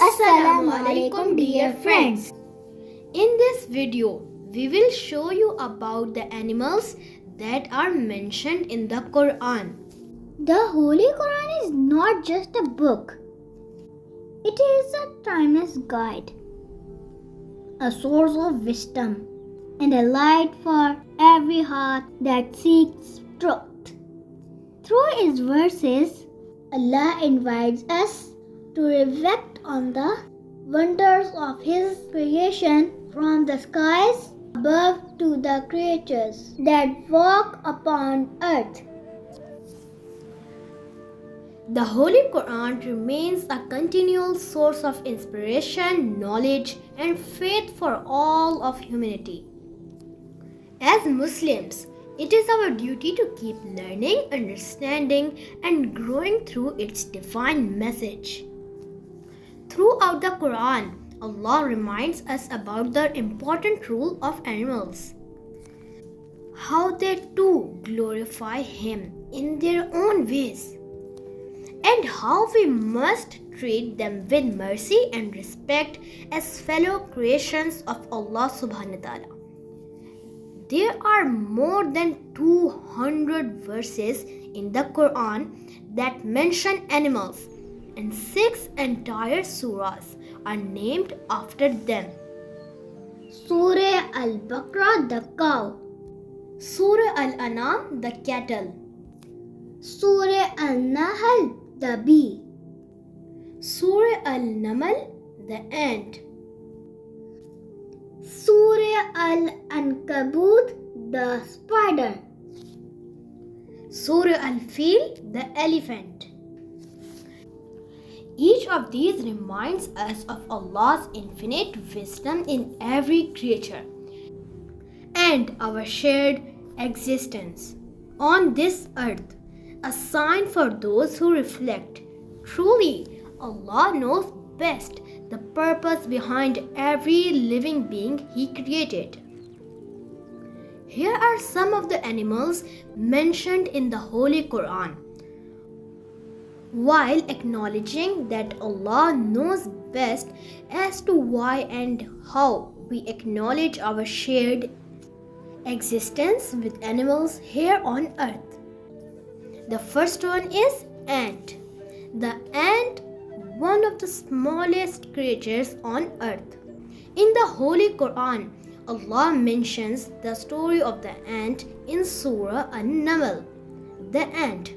Assalamu alaikum dear friends. In this video, we will show you about the animals that are mentioned in the Quran. The Holy Quran is not just a book. It is a timeless guide, a source of wisdom, and a light for every heart that seeks truth. Through its verses, Allah invites us to reflect on the wonders of His creation, from the skies above to the creatures that walk upon earth. The Holy Quran remains a continual source of inspiration, knowledge, and faith for all of humanity. As Muslims, it is our duty to keep learning, understanding, and growing through its divine message. Throughout the Quran, Allah reminds us about the important role of animals, how they too glorify Him in their own ways, and how we must treat them with mercy and respect as fellow creations of Allah subhanahu wa ta'ala. There are more than 200 verses in the Quran that mention animals, and 6 entire surahs are named after them. Surah Al-Baqarah, the cow. Surah Al-An'am, the cattle. Surah Al-Nahl, the bee. Surah Al-Namal, the ant. Surah Al-Ankabut, the spider. Surah Al-Fil, the elephant. Each of these reminds us of Allah's infinite wisdom in every creature and our shared existence on this earth, a sign for those who reflect. Truly, Allah knows best the purpose behind every living being He created. Here are some of the animals mentioned in the Holy Quran. While acknowledging that Allah knows best as to why and how we acknowledge our shared existence with animals here on earth. The first one is ant. The ant, one of the smallest creatures on earth. In the Holy Quran, Allah mentions the story of the ant in Surah An-Naml, the ant.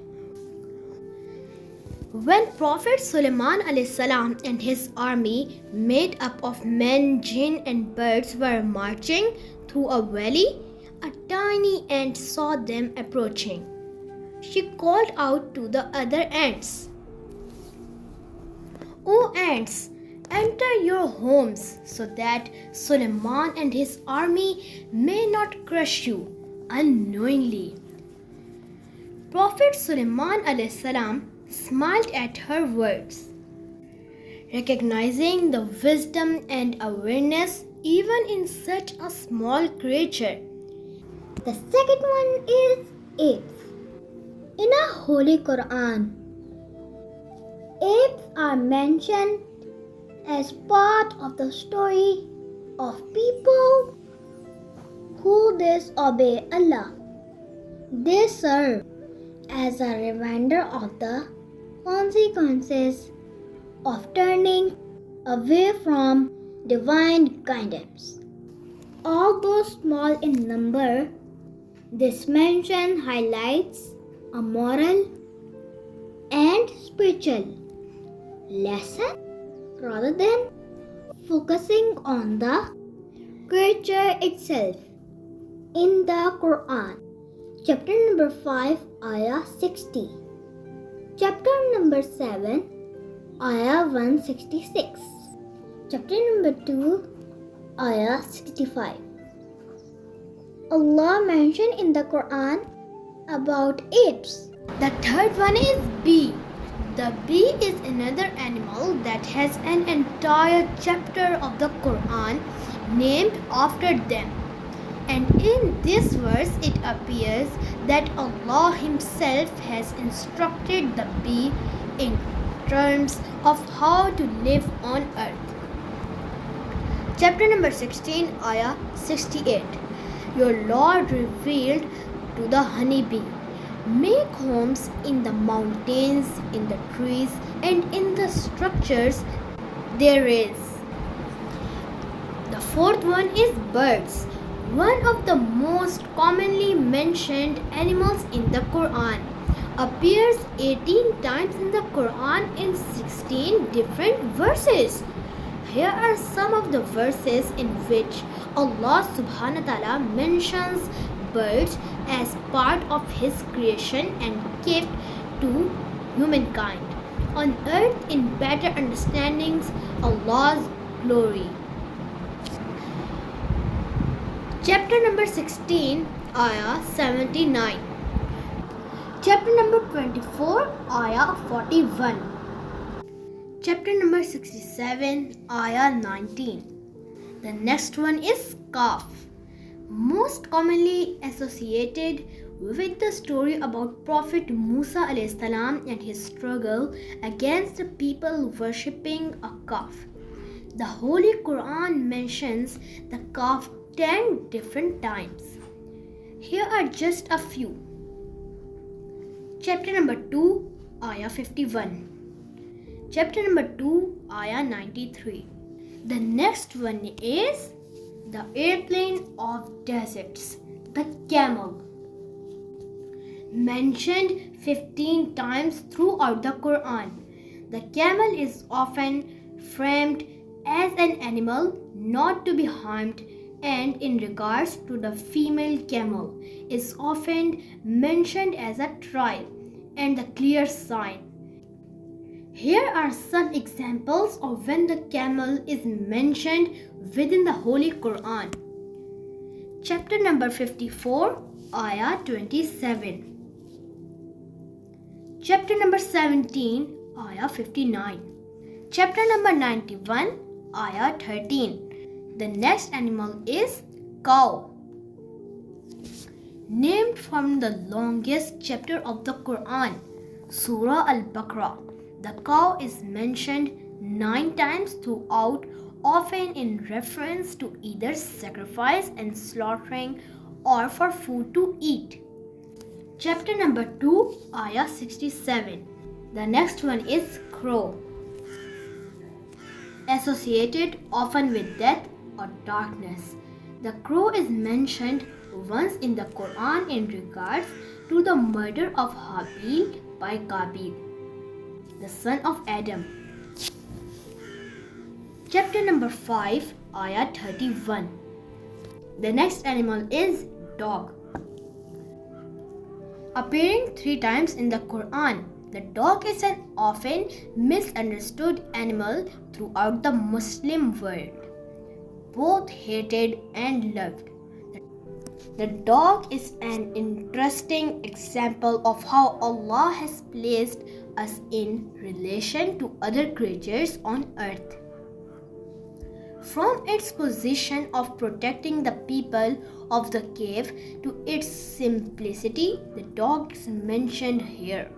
When Prophet Sulaiman ﷺ and his army, made up of men, jinn, and birds, were marching through a valley, a tiny ant saw them approaching. She called out to the other ants, "O ants, enter your homes so that Sulaiman and his army may not crush you unknowingly." Prophet Sulaiman ﷺ smiled at her words, recognizing the wisdom and awareness even in such a small creature. The second one is apes. In our Holy Quran, apes are mentioned as part of the story of people who disobey Allah. They serve as a reminder of the consequences of turning away from divine guidance. Although small in number, this mention highlights a moral and spiritual lesson rather than focusing on the creature itself. In the Quran, chapter number 5, ayah 60. Chapter number 7, ayah 166. Chapter number 2, ayah 65. Allah mentioned in the Quran about apes. The third one is bee. The bee is another animal that has an entire chapter of the Quran named after them. And in this verse it appears that Allah Himself has instructed the bee in terms of how to live on earth. Chapter number 16, Ayah 68. Your Lord revealed to the honeybee, make homes in the mountains, in the trees, and in the structures there is. The fourth one is birds, one of the most commonly mentioned animals in the Quran. Appears 18 times in the Quran in 16 different verses. Here are some of the verses in which Allah subhanahu wa ta'ala mentions birds as part of His creation and gift to humankind. On earth in better understandings Allah's glory. Chapter number 16, Ayah 79. Chapter number 24, Ayah 41. Chapter number 67, Ayah 19. The next one is Kaf, most commonly associated with the story about Prophet Musa alayhi salam and his struggle against the people worshipping a calf. The Holy Quran mentions the calf 10 different times. Here are just a few. Chapter number 2, Ayah 51. Chapter number 2, Ayah 93. The next one is the airplane of deserts, the camel. Mentioned 15 times throughout the Quran. The camel is often framed as an animal not to be harmed, and in regards to the female camel is often mentioned as a trial and the clear sign. Here are some examples of when the camel is mentioned within the Holy Quran. Chapter number 54, Ayah 27. Chapter number 17, Ayah 59. Chapter number 91, Ayah 13. The next animal is cow. Named from the longest chapter of the Quran, Surah Al-Baqarah. The cow is mentioned 9 times throughout, often in reference to either sacrifice and slaughtering or for food to eat. Chapter number 2, Ayah 67. The next one is crow. Associated often with death or darkness. The crow is mentioned once in the Quran in regards to the murder of Habil by Qabil, the son of Adam. Chapter number 5, Ayah 31. The next animal is dog. Appearing 3 times in the Quran, the dog is an often misunderstood animal throughout the Muslim world, both hated and loved. The dog is an interesting example of how Allah has placed us in relation to other creatures on earth. From its position of protecting the people of the cave to its simplicity, the dog is mentioned here.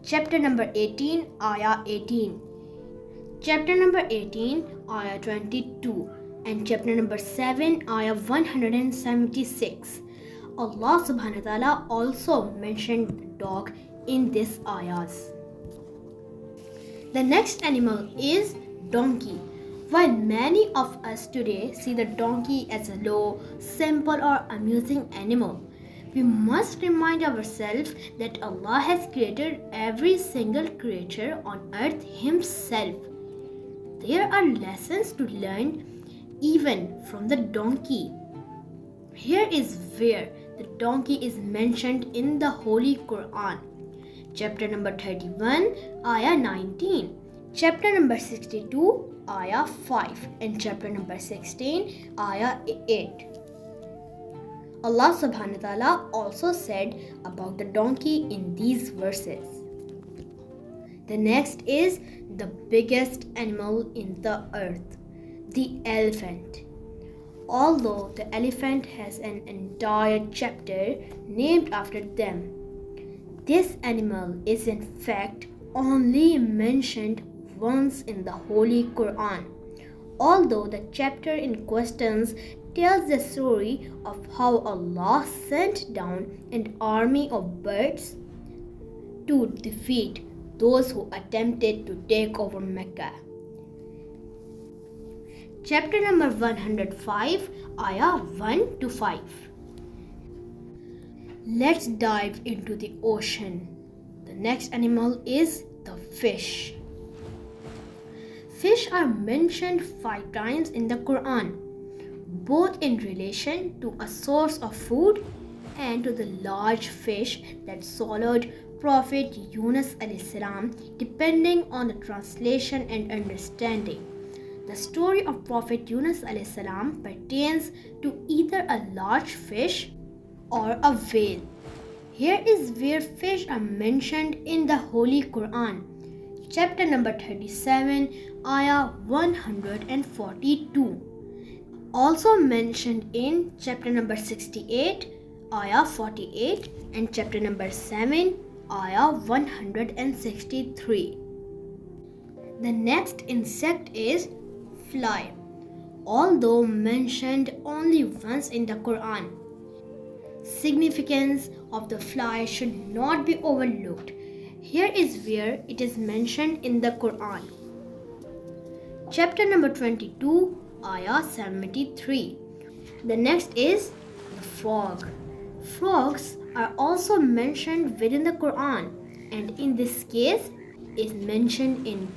Chapter number 18, Ayah 18. Chapter number 18, Ayah 22. And chapter number 7, Ayah 176. Allah subhanahu wa ta'ala also mentioned the dog in these ayahs. The next animal is donkey. While many of us today see the donkey as a low, simple or amusing animal, we must remind ourselves that Allah has created every single creature on earth Himself. There are lessons to learn even from the donkey. Here is where the donkey is mentioned in the Holy Quran. Chapter number 31, Ayah 19. Chapter number 62, Ayah 5. And chapter number 16, Ayah 8. Allah subhanahu wa ta'ala also said about the donkey in these verses. The next is the biggest animal in the earth, the elephant. Although the elephant has an entire chapter named after them, this animal is in fact only mentioned once in the Holy Quran, although the chapter in question tells the story of how Allah sent down an army of birds to defeat those who attempted to take over Mecca. Chapter number 105, Ayah 1 to 5. Let's dive into the ocean. The next animal is the fish. Fish are mentioned 5 times in the Quran, both in relation to a source of food and to the large fish that swallowed Prophet Yunus salam, depending on the translation and understanding. The story of Prophet Yunus salam pertains to either a large fish or a whale. Here is where fish are mentioned in the Holy Quran. Chapter number 37, Ayah 142. Also mentioned in chapter number 68, Ayah 48, and chapter number 7, Ayah 163. The next insect is fly, although mentioned only once in the Quran. Significance of the fly should not be overlooked. Here is where it is mentioned in the Quran. Chapter number 22, Ayah 73. The next is the frog. Frogs are also mentioned within the Quran, and in this case is mentioned in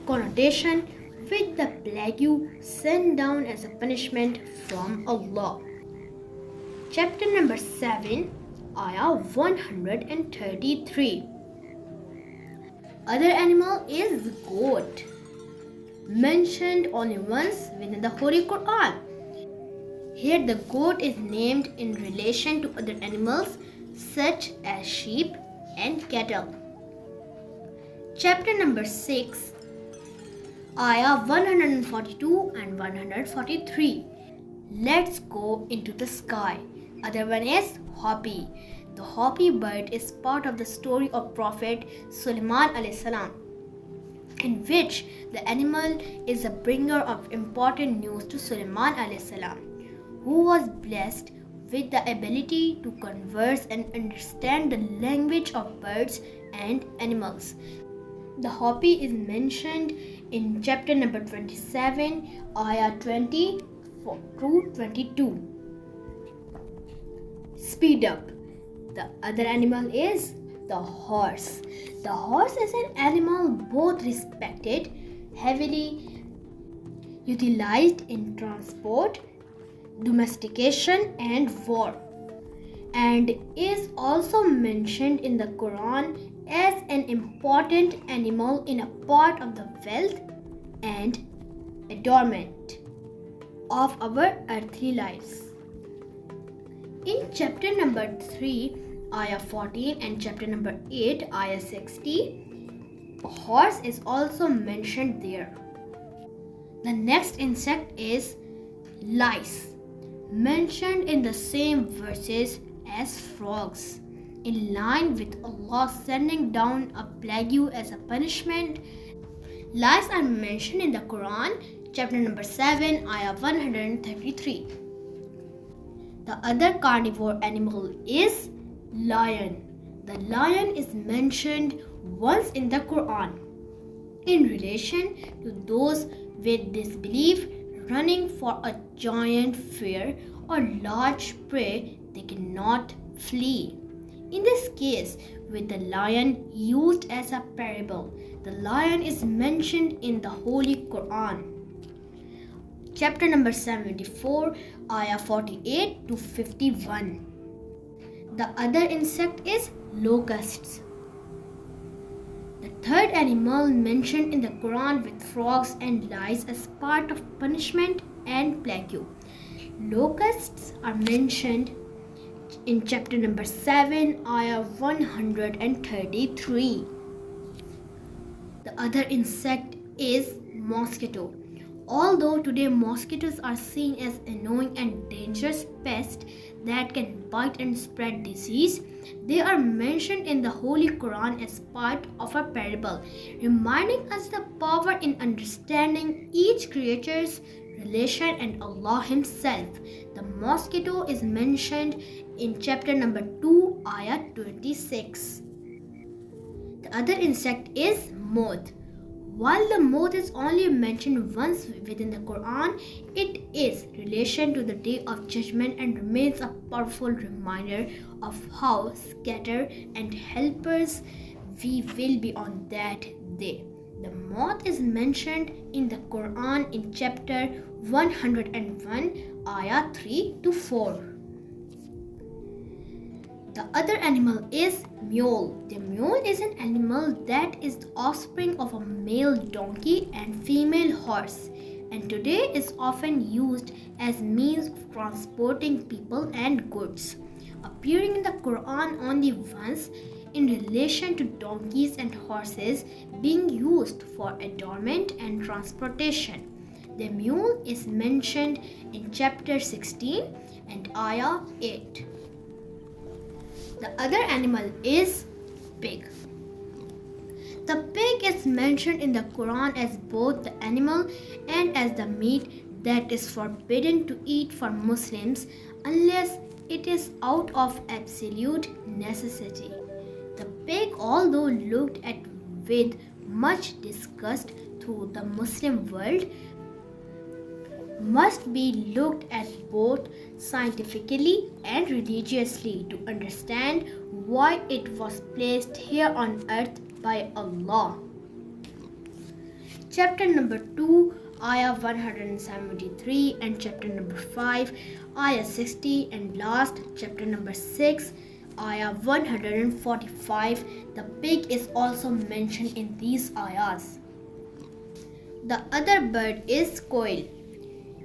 connotation with the plague sent down as a punishment from Allah. Chapter number 7, Ayah 133. Other animal is goat, mentioned only once within the Holy Quran. Here the goat is named in relation to other animals such as sheep and cattle. Chapter number 6, Ayah 142 and 143. Let's go into the sky. Other one is hoppy. The hoppy bird is part of the story of Prophet Sulaiman salam, in which the animal is a bringer of important news to Sulaiman salam, who was blessed with the ability to converse and understand the language of birds and animals. The hoppy is mentioned in chapter number 27, Ayah 20 to 22. Speed up. The other animal is the horse. The horse is an animal both respected, heavily utilized in transport, domestication, and war, and is also mentioned in the Quran as an important animal in a part of the wealth and adornment of our earthly lives. In chapter number 3, Ayah 14 and chapter number 8, Ayah 60, a horse is also mentioned there. The next insect is lice, mentioned in the same verses as frogs, in line with Allah sending down a plague as a punishment. Lice are mentioned in the Quran, chapter number 7, Ayah 133. The other carnivore animal is lion. The lion is mentioned once in the Quran in relation to those with disbelief running for a giant fear or large prey they cannot flee. In this case, with the lion used as a parable, the lion is mentioned in the Holy Quran. Chapter number 74, Ayah 48 to 51. The other insect is locusts. The third animal mentioned in the Quran with frogs and lice as part of punishment and plague. Locusts are mentioned in chapter number 7, Ayah 133. The other insect is mosquito, Although today mosquitoes are seen as annoying and dangerous pests that can bite and spread disease, they are mentioned in the Holy Quran as part of a parable, reminding us the power in understanding each creature's relation and Allah Himself. The mosquito is mentioned in chapter number 2, ayah 26. The other insect is moth. While the moth is only mentioned once within the Quran, it is relation to the Day of Judgment and remains a powerful reminder of how scattered and helpless we will be on that day. The moth is mentioned in the Quran in chapter 101, ayah 3 to 4. The other animal is mule. The mule is an animal that is the offspring of a male donkey and female horse, and today is often used as means of transporting people and goods, appearing in the Quran only once in relation to donkeys and horses being used for adornment and transportation. The mule is mentioned in chapter 16 and ayah 8. The other animal is pig. The pig is mentioned in the Quran as both the animal and as the meat that is forbidden to eat for Muslims unless it is out of absolute necessity. The pig, although looked at with much disgust through the Muslim world, must be looked at both scientifically and religiously to understand why it was placed here on earth by Allah. Chapter number 2, ayah 173 and chapter number 5, ayah 60 and last chapter number 6, ayah 145. The pig is also mentioned in these ayahs. The other bird is quail,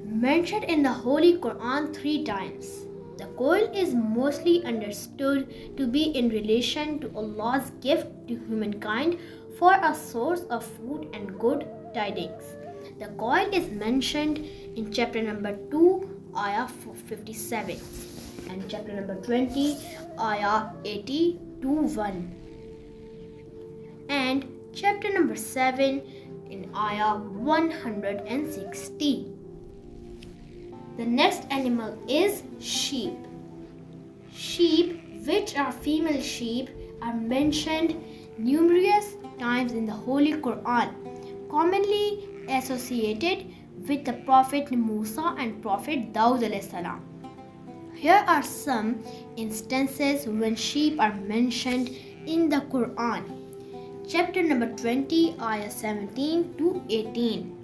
mentioned in the Holy Quran 3 times. The quail is mostly understood to be in relation to Allah's gift to humankind for a source of food and good tidings. The quail is mentioned in chapter number 2, ayah 57 and chapter number 20, ayah 80 to 1 and chapter number 7 in ayah 160. The next animal is sheep. Sheep, which are female sheep, are mentioned numerous times in the Holy Quran, commonly associated with the Prophet Musa and Prophet Dawud alayhi salam. Here are some instances when sheep are mentioned in the Quran. Chapter number 20, ayah 17 to 18.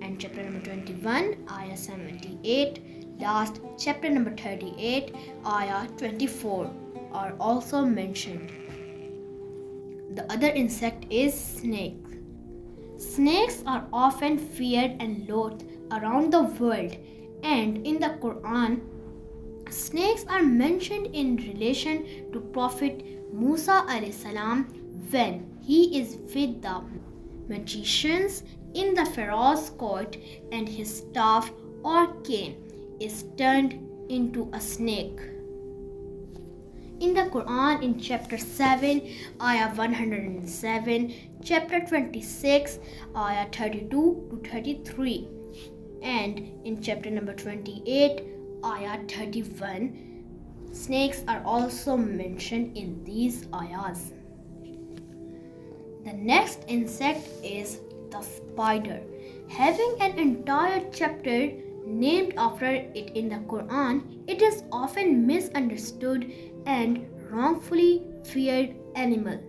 And chapter number 21, ayah 78, last chapter number 38, ayah 24 are also mentioned. The other insect is snake. Snakes are often feared and loathed around the world, and in the Quran, snakes are mentioned in relation to Prophet Musa alayhi salam when he is with the magicians in the Pharaoh's court and his staff or cane is turned into a snake. In the Quran, in chapter 7, ayah 107, chapter 26, ayah 32 to 33, and in chapter number 28, ayah 31, snakes are also mentioned in these ayahs. The next insect is the spider, having an entire chapter named after it in the Quran. It is often misunderstood and wrongfully feared animal,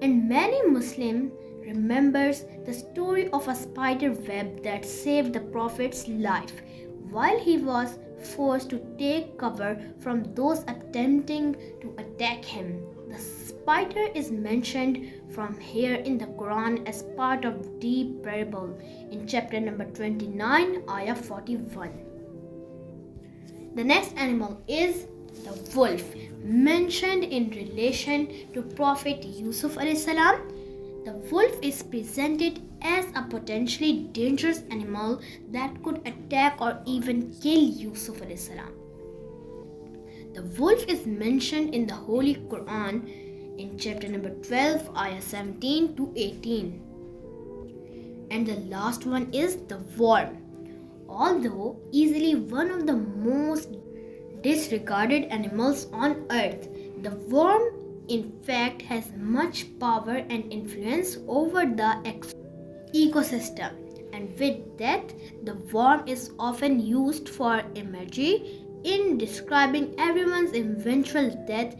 and many Muslims remembers the story of a spider web that saved the Prophet's life while he was forced to take cover from those attempting to attack him. The spider is mentioned from here in the Quran as part of deep parable in chapter number 29, ayah 41. The next animal is the wolf, mentioned in relation to Prophet Yusuf alayhi salam. The wolf is presented as a potentially dangerous animal that could attack or even kill Yusuf alayhi salam. The wolf is mentioned in the Holy Quran in chapter number 12, ayah 17 to 18. And the last one is the worm. Although easily one of the most disregarded animals on earth, the worm in fact has much power and influence over the ecosystem, and with that the worm is often used for imagery in describing everyone's eventual death,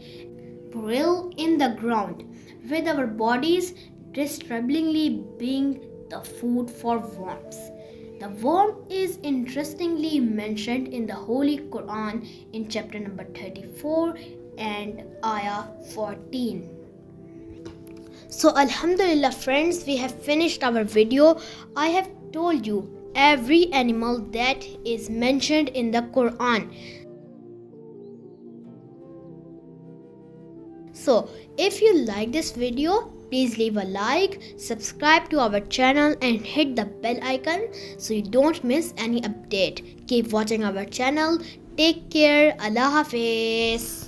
burial in the ground, with our bodies disturbingly being the food for worms. The worm is interestingly mentioned in the Holy Quran in chapter number 34 and ayah 14. So Alhamdulillah friends, we have finished our video. I have told you every animal that is mentioned in the Quran. So if you like this video, please leave a like, subscribe to our channel and hit the bell icon so you don't miss any update. Keep watching our channel. Take care. Allah Hafiz.